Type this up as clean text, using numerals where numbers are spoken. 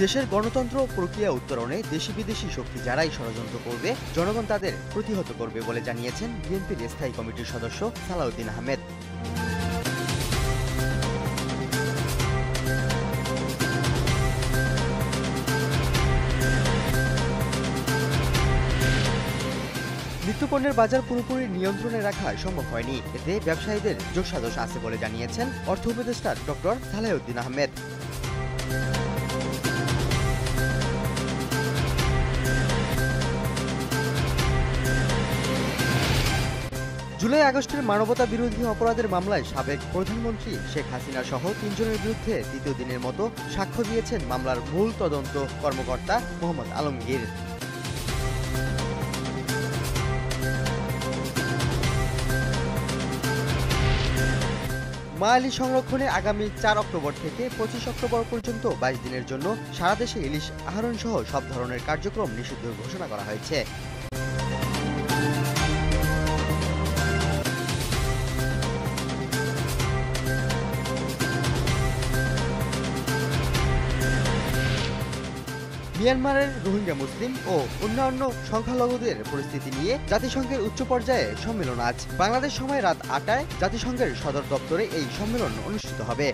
দেশের গণতন্ত্র প্রক্রিয়া উত্তরণে দেশি বিদেশি শক্তি যারাই ষড়যন্ত্র করবে জনগণ তাদের প্রতিহত করবে বলে জানিয়েছেন বিএনপির স্থায়ী কমিটির সদস্য সালাউদ্দিন আহমেদ। নিত্যপণ্যের বাজার পুরোপুরি নিয়ন্ত্রণে রাখা সম্ভব হয়নি, এতে ব্যবসায়ীদের যোগসাজশ আছে বলে জানিয়েছেন অর্থ উপদেষ্টা ডক্টর সালাউদ্দিন আহমেদ। জুলাই আগস্টের মানবতা বিরোধী অপরাধের মামলায় সাবেক প্রধানমন্ত্রী শেখ হাসিনা সহ ৩ জনের বিরুদ্ধে দ্বিতীয় দিনের মতো সাক্ষ্য দিয়েছেন মামলার মূল তদন্ত কর্মকর্তা মোহাম্মদ আলমগীর। মায়ালি সংরক্ষণে আগামী ৪ অক্টোবর থেকে ২৫ অক্টোবর পর্যন্ত ২২ দিনের জন্য সারা দেশে ইলিশ আহরণ সহ সব ধরনের কার্যক্রম নিষিদ্ধ ঘোষণা করা হয়েছে। মিয়ানমারের রোহিঙ্গা মুসলিম ও অন্যান্য সংখ্যালঘুদের পরিস্থিতি নিয়ে জাতিসংঘের উচ্চ পর্যায়ে সম্মেলন আজ বাংলাদেশ সময় রাত ৮টায় জাতিসংঘের সদর দপ্তরে এই সম্মেলন অনুষ্ঠিত হবে।